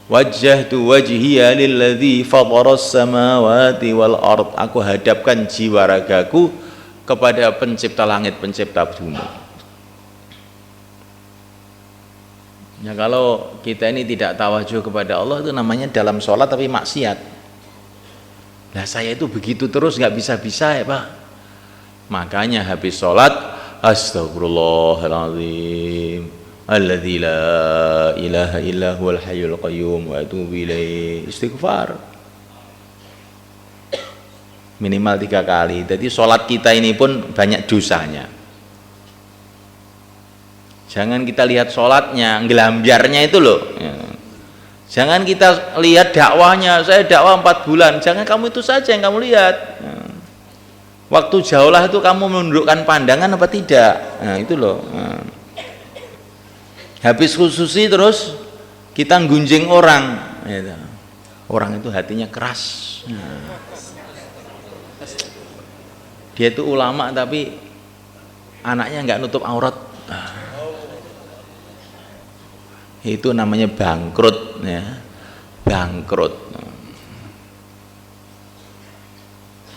Wajjahtu wajhiya lilladzi fataras samawati wal ard. Aku hadapkan jiwa ragaku kepada pencipta langit, pencipta bumi. Ya, kalau kita ini tidak tawajuh kepada Allah, itu namanya dalam sholat tapi maksiat. Nah, saya itu begitu terus nggak bisa-bisa ya Pak. Makanya habis sholat, astagfirullahaladzim, alladzi la ilaha illa huwal hayyul qayyum wa atubu ilaihi, istighfar minimal 3 kali. Jadi sholat kita ini pun banyak dosanya. Jangan kita lihat sholatnya, ngelambiarnya itu loh. Jangan kita lihat dakwahnya, saya dakwah 4 bulan. Jangan kamu itu saja yang kamu lihat. Waktu jauhlah itu kamu menundukkan pandangan apa tidak? Nah, itu loh. Habis khususi terus kita nggunjing orang. Orang itu hatinya keras. Dia itu ulama tapi anaknya nggak nutup aurat. Itu namanya bangkrut ya, bangkrut.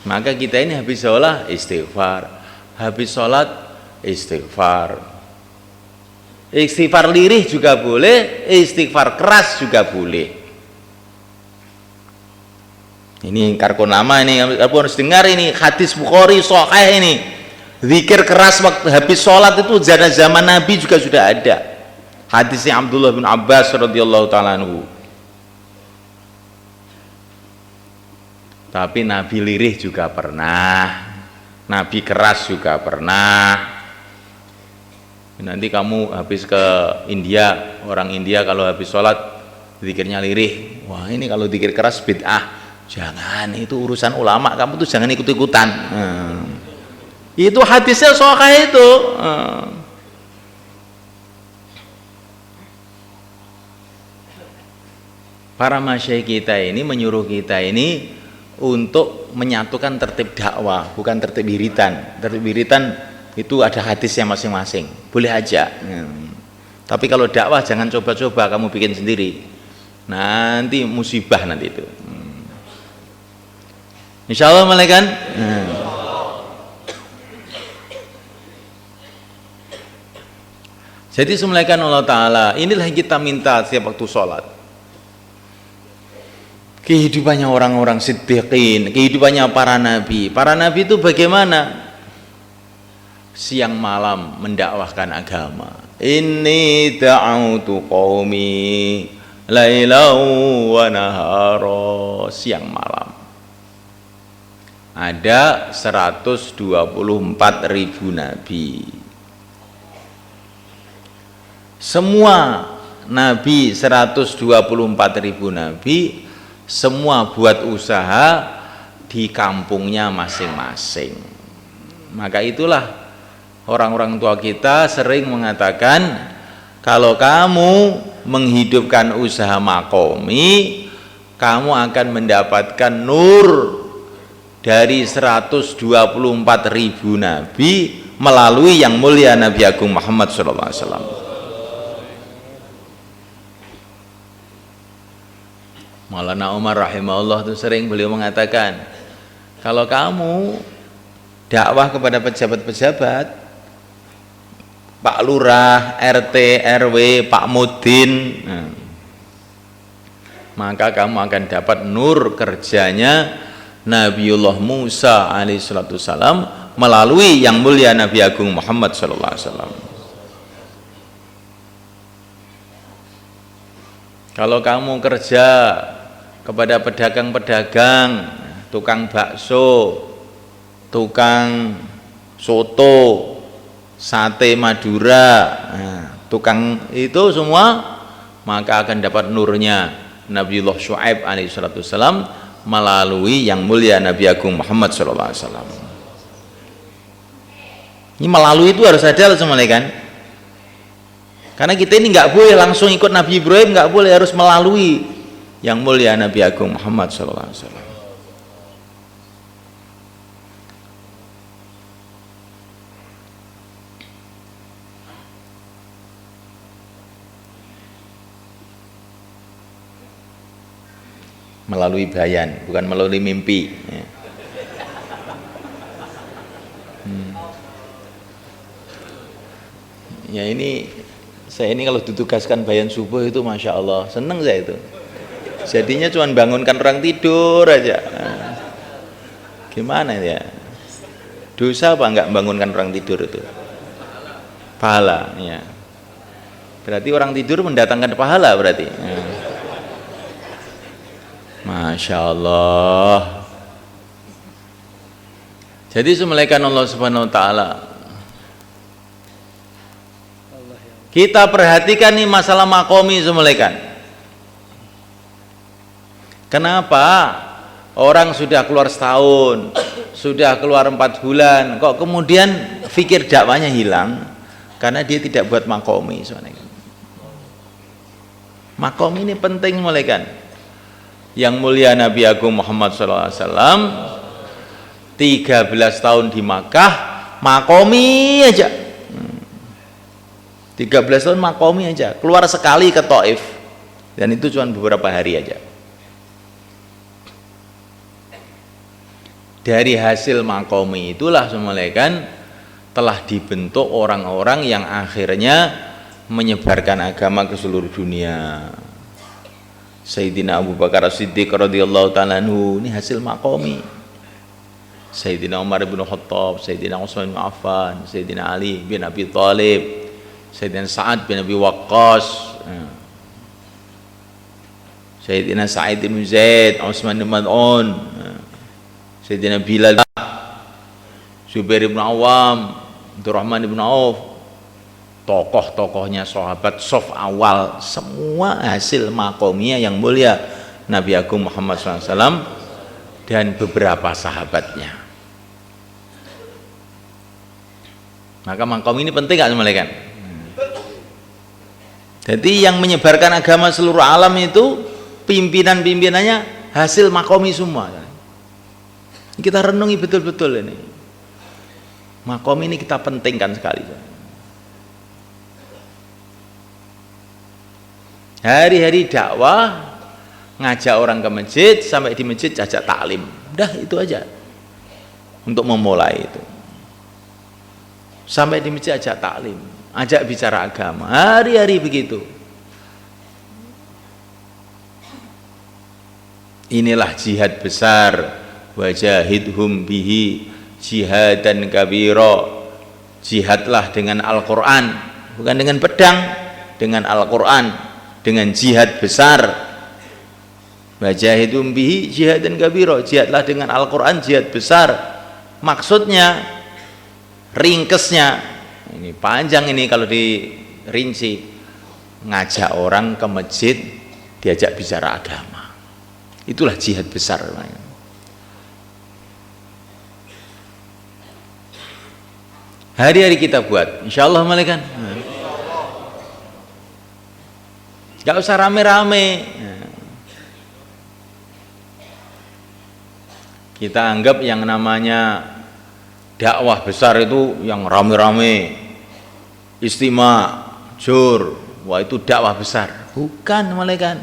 Maka kita ini habis sholat istighfar, habis sholat istighfar, istighfar lirih juga boleh, istighfar keras juga boleh. Ini karkonama ini, aku harus dengar ini hadis Bukhari sahih ini. Zikir keras waktu habis sholat itu zaman Nabi juga sudah ada. Hadisnya Abdullah bin Abbas radhiyallahu taala anhu. Tapi Nabi lirih juga pernah, Nabi keras juga pernah. Nanti kamu habis ke India, orang India kalau habis sholat zikirnya lirih, wah ini kalau zikir keras bid'ah. Jangan, itu urusan ulama, kamu tuh jangan ikut-ikutan. Itu hadisnya sahih itu. Para masyayikh kita ini menyuruh kita ini untuk menyatukan tertib dakwah, bukan tertib wiridan. Tertib wiridan itu ada hadisnya masing-masing, boleh aja. Tapi kalau dakwah jangan coba-coba kamu bikin sendiri, nanti musibah nanti itu. Insya Allah malaikat. Jadi semulaikan Allah Ta'ala, inilah yang kita minta setiap waktu sholat. Kehidupannya orang-orang siddiqin, kehidupannya para nabi. Para nabi itu bagaimana? Siang malam mendakwahkan agama. Inni da'autu qaumi lailau wa nahara, siang malam. Ada 124.000 nabi. Semua nabi, 124.000 nabi, semua buat usaha di kampungnya masing-masing. Maka itulah orang-orang tua kita sering mengatakan, kalau kamu menghidupkan usaha makomi, kamu akan mendapatkan nur dari 124.000 nabi melalui yang mulia Nabi Agung Muhammad SAW. Maulana Umar rahimahullah itu sering beliau mengatakan, kalau kamu dakwah kepada pejabat-pejabat, Pak Lurah, RT, RW, Pak Mudin, maka kamu akan dapat nur kerjanya Nabiullah Musa alaihissalam melalui yang mulia Nabi Agung Muhammad SAW. Kalau kamu kerja kepada pedagang-pedagang, tukang bakso, tukang soto, sate Madura, tukang itu semua, maka akan dapat nurnya Nabiullah Syuaib alaihissalam melalui yang mulia Nabi Agung Muhammad SAW. Ini melalui itu harus ada semuanya kan? Karena kita ini nggak boleh langsung ikut Nabi Ibrahim, nggak boleh, harus melalui yang mulia Nabi Agung Muhammad SAW. melalui bayan, bukan melalui mimpi. Ya. Ya ini saya ini kalau ditugaskan bayan subuh itu masya Allah seneng saya itu. Jadinya cuma bangunkan orang tidur aja. Nah, gimana ya? Dosa apa enggak bangunkan orang tidur itu? Pahala, ya. Berarti orang tidur mendatangkan pahala berarti. Ya. Masya Allah. Jadi semelekan Allah Subhanahu Wa Taala. Kita perhatikan nih masalah makomi semelekan. Kenapa orang sudah keluar setahun, sudah keluar 4 bulan, kok kemudian fikir dakwanya hilang? Karena dia tidak buat makomi semelekan. Makomi ini penting semelekan. Yang mulia Nabi Agung Muhammad SAW 13 tahun di Makkah makomi aja. 13 tahun makomi aja, keluar sekali ke Taif dan itu cuma beberapa hari aja. Dari hasil makomi itulah semelekan telah dibentuk orang-orang yang akhirnya menyebarkan agama ke seluruh dunia. Sayyidina Abu Bakar As-Siddiq radhiyallahu ta'ala anhu, ini hasil makomi. Sayyidina Umar bin Khattab, Sayyidina Utsman bin Affan, Sayyidina Ali bin Abi Thalib, Sayyidina Sa'ad bin Abi Waqqas, Sayyidina Sa'id bin Zaid, Utsman bin Mad'un, Sayyidina Bilal, Zubair bin Awam, Abdurrahman bin Auf, tokoh-tokohnya sahabat sof awal, semua hasil makomiyah yang mulia Nabi Agung Muhammad SAW dan beberapa sahabatnya. Maka makom ini penting gak semalekan? Jadi yang menyebarkan agama seluruh alam itu pimpinan-pimpinannya hasil makomi semua. Kita renungi betul-betul ini. Makom ini kita pentingkan sekali. Hari-hari dakwah, ngajak orang ke masjid, sampai di masjid ajak taklim. Udah itu aja. Untuk memulai itu. Sampai di masjid ajak taklim, ajak bicara agama. Hari-hari begitu. Inilah jihad besar. Wajahidhum bihi jihadan kabira. Jihadlah dengan Al-Quran, bukan dengan pedang, dengan Al-Quran, dengan jihad besar. Wajahidhum bihi jihadan kabira. Jihadlah dengan Al-Quran, jihad besar. Maksudnya, ringkesnya, ini panjang ini kalau dirinci, ngajak orang ke masjid, diajak bicara agama. Itulah jihad besar. Hari-hari kita buat, insya Allah malaikat. Gak usah rame-rame. Kita anggap yang namanya dakwah besar itu yang rame-rame, istimewa, jur, wah itu dakwah besar. Bukan malaikat.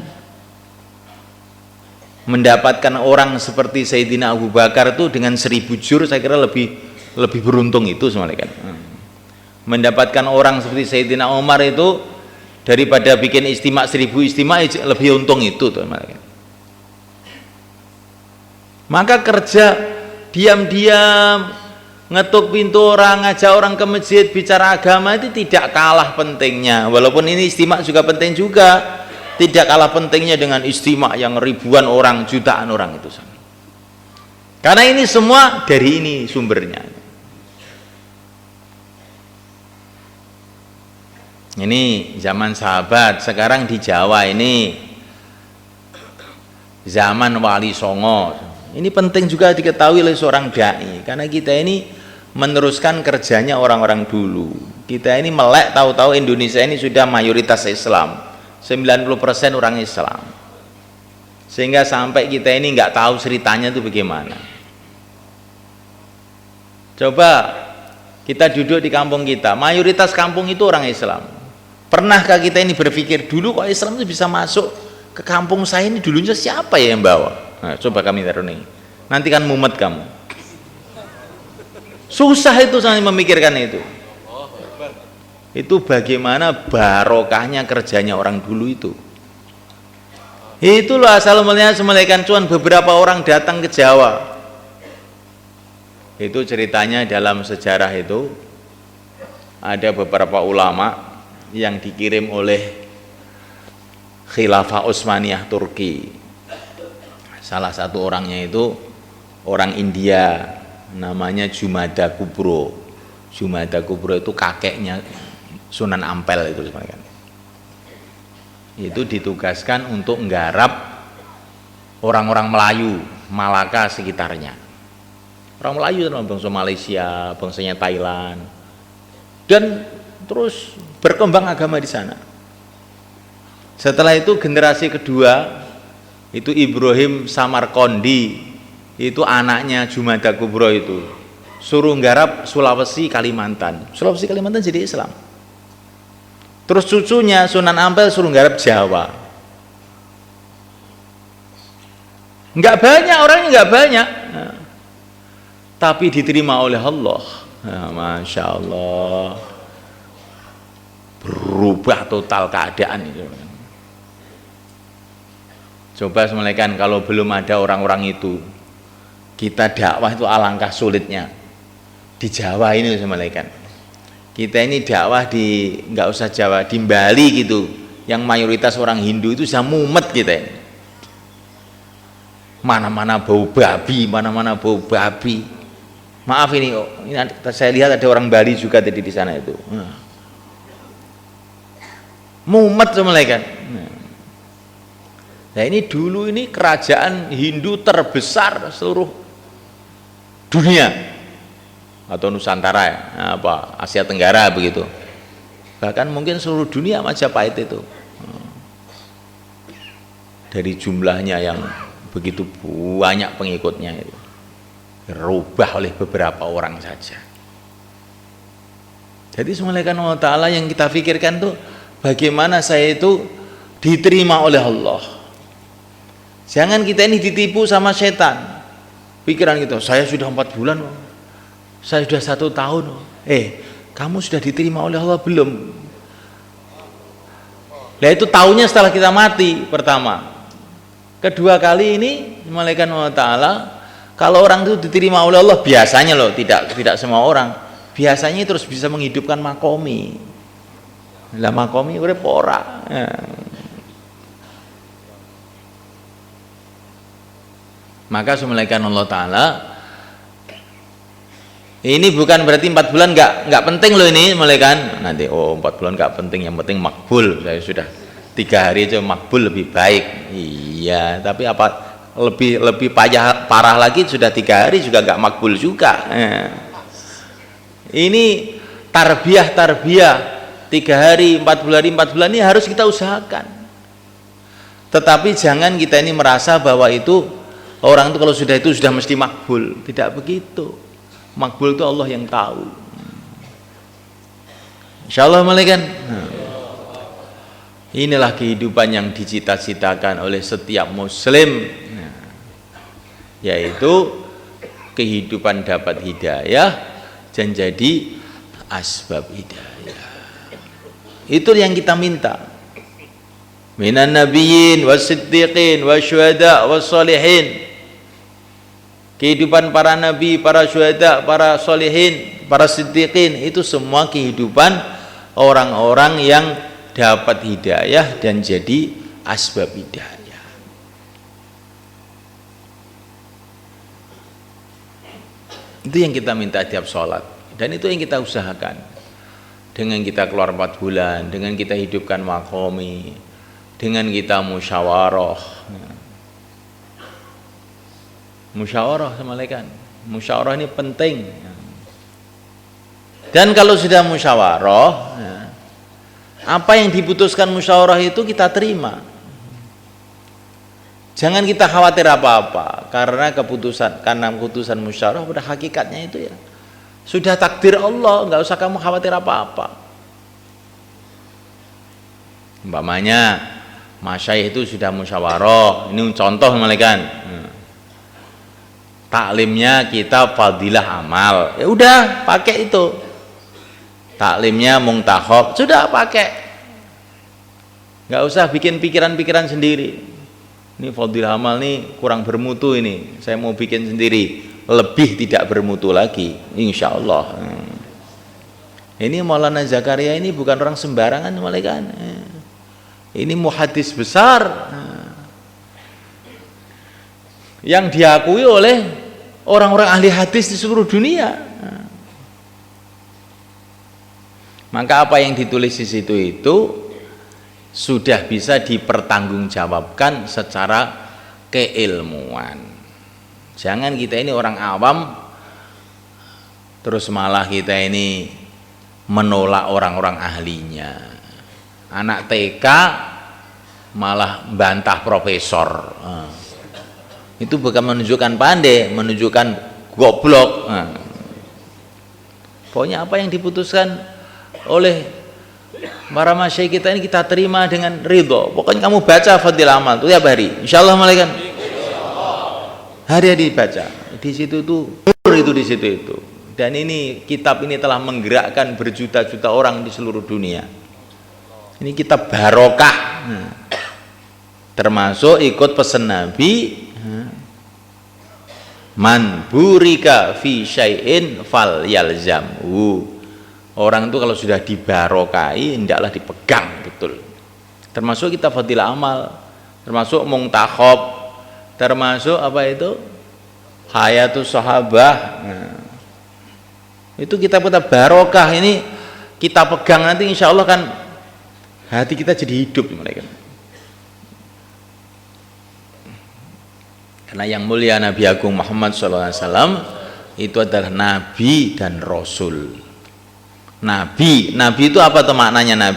Mendapatkan orang seperti Sayyidina Abu Bakar itu dengan 1000 jur, saya kira lebih beruntung itu malaikat. Mendapatkan orang seperti Sayyidina Umar itu daripada bikin istimewa 1000 istimewa lebih untung itu tuh malaikat. Maka kerja diam-diam ngetuk pintu orang, ngajak orang ke masjid, bicara agama itu tidak kalah pentingnya. Walaupun ini istimewa juga penting juga, tidak kalah pentingnya dengan istimewa yang ribuan orang, jutaan orang itu. Karena ini semua dari ini sumbernya. Ini zaman sahabat. Sekarang di Jawa ini zaman Wali Songo. Ini penting juga diketahui oleh seorang dai, karena kita ini meneruskan kerjanya orang-orang dulu. Kita ini melek, tahu-tahu Indonesia ini sudah mayoritas Islam, 90% orang Islam, sehingga sampai kita ini nggak tahu ceritanya itu bagaimana. Coba kita duduk di kampung kita, mayoritas kampung itu orang Islam. Pernahkah kita ini berpikir dulu kok Islam itu bisa masuk ke kampung saya ini dulunya siapa ya yang bawa? Nah, coba kami taruh nih. Nanti kan mumet kamu. Susah itu saya memikirkan itu. Itu bagaimana barokahnya kerjanya orang dulu itu. Itu loh asal mulanya semulaikan cuan beberapa orang datang ke Jawa. Itu ceritanya dalam sejarah itu ada beberapa ulama yang dikirim oleh Khilafah Utsmaniyah Turki. Salah satu orangnya itu orang India, namanya Jumada Kubro. Jumada Kubro itu kakeknya Sunan Ampel itu sebenarnya. Itu ditugaskan untuk nggarap orang-orang Melayu, Malaka sekitarnya. Orang Melayu bangsa Malaysia, bangsanya Thailand. Dan terus berkembang agama di sana. Setelah itu generasi kedua itu Ibrahim Samarkandi, itu anaknya Jumada Kubro itu suruh nggarap Sulawesi Kalimantan. Sulawesi Kalimantan jadi Islam. Terus cucunya Sunan Ampel suruh nggarap Jawa. Enggak banyak orangnya, enggak banyak. Nah, tapi diterima oleh Allah. Nah, Masya Allah, berubah total keadaan itu. Coba semalekan kalau belum ada orang-orang itu, kita dakwah itu alangkah sulitnya. Di Jawa ini semalekan. Kita ini dakwah di nggak usah Jawa, di Bali gitu, yang mayoritas orang Hindu itu sudah mumet kita. Mana-mana bau babi, mana-mana bau babi. Maaf ini, saya lihat ada orang Bali juga tadi di sana itu. Mumet semalekan. Nah ini dulu ini kerajaan Hindu terbesar seluruh dunia atau Nusantara ya, apa Asia Tenggara begitu. Bahkan mungkin seluruh dunia Majapahit itu. Dari jumlahnya yang begitu banyak pengikutnya itu. Dirubah oleh beberapa orang saja. Jadi semulaikan Allah Ta'ala yang kita pikirkan tuh bagaimana saya itu diterima oleh Allah. Jangan kita ini ditipu sama setan. Pikiran kita, saya sudah 4 bulan, saya sudah 1 tahun. Kamu sudah diterima oleh Allah belum? Nah itu tahunya setelah kita mati pertama. Kedua kali ini malaikat Allah Ta'ala, kalau orang itu diterima oleh Allah biasanya loh, tidak semua orang, biasanya terus bisa menghidupkan makomi. Lah makomi urip ora. Maka semulaikan Allah Ta'ala, ini bukan berarti 4 bulan nggak penting loh ini semulaikan. Nanti 4 bulan nggak penting, yang penting makbul. Saya sudah 3 hari aja makbul lebih baik. Iya, tapi apa lebih parah lagi sudah 3 hari juga nggak makbul juga. Ini tarbiyah 3 hari, 4 bulan ini harus kita usahakan. Tetapi jangan kita ini merasa bahwa itu orang itu kalau sudah itu sudah mesti makbul. Tidak begitu. Makbul itu Allah yang tahu. Insyaallah malaikat. Inilah kehidupan yang dicita-citakan oleh setiap muslim, yaitu kehidupan dapat hidayah dan jadi asbab hidayah. Itu yang kita minta. Minan nabiyyin wasiddiqin wasyuhada wassalihin. Kehidupan para nabi, para syuhada, para solihin, para siddiqin, itu semua kehidupan orang-orang yang dapat hidayah dan jadi asbab hidayah. Itu yang kita minta tiap sholat, dan itu yang kita usahakan. Dengan kita keluar 4 bulan, dengan kita hidupkan makomi, dengan kita musyawarah. Musyawarah sama malaikat. Musyawarah ini penting. Dan kalau sudah musyawarah, apa yang diputuskan musyawarah itu kita terima. Jangan kita khawatir apa-apa, karena keputusan musyawarah pada hakikatnya itu ya sudah takdir Allah, nggak usah kamu khawatir apa-apa. Umpamanya Masyayikh itu sudah musyawarah, ini contoh malaikat. Taklimnya kita fadilah amal, ya udah pakai itu. Taklimnya muntakhab, sudah pakai. Nggak usah bikin pikiran-pikiran sendiri. Ini fadilah amal nih kurang bermutu ini, saya mau bikin sendiri, lebih tidak bermutu lagi, insya Allah. Ini Maulana Zakaria ini bukan orang sembarangan malaikat. Ini muhaddis besar yang diakui oleh orang-orang ahli hadis di seluruh dunia. Maka apa yang ditulis di situ itu sudah bisa dipertanggungjawabkan secara keilmuan. Jangan kita ini orang awam terus malah kita ini menolak orang-orang ahlinya. Anak TK malah bantah profesor. Itu bukan menunjukkan pandai, menunjukkan goblok. Pokoknya apa yang diputuskan oleh para masyayikh kita ini kita terima dengan ridho. Pokoknya kamu baca fadilah amal itu tiap hari, insyaallah malaikat. Hari-hari baca. Di situ tuh itu di situ itu. Dan ini kitab ini telah menggerakkan berjuta-juta orang di seluruh dunia. Ini kitab barokah. Termasuk ikut pesan Nabi, man burika fi syai'in fal yalzamhu. Orang itu kalau sudah dibarokai hendaklah dipegang betul. Termasuk kita fadilah amal, termasuk muntakhab, termasuk apa itu? Hayatus sahabah. Itu kita barokah ini kita pegang nanti insya Allah kan hati kita jadi hidup mereka. Karena yang mulia Nabi Agung Muhammad SAW itu adalah Nabi dan Rasul. Nabi itu apa tuh maknanya Nabi?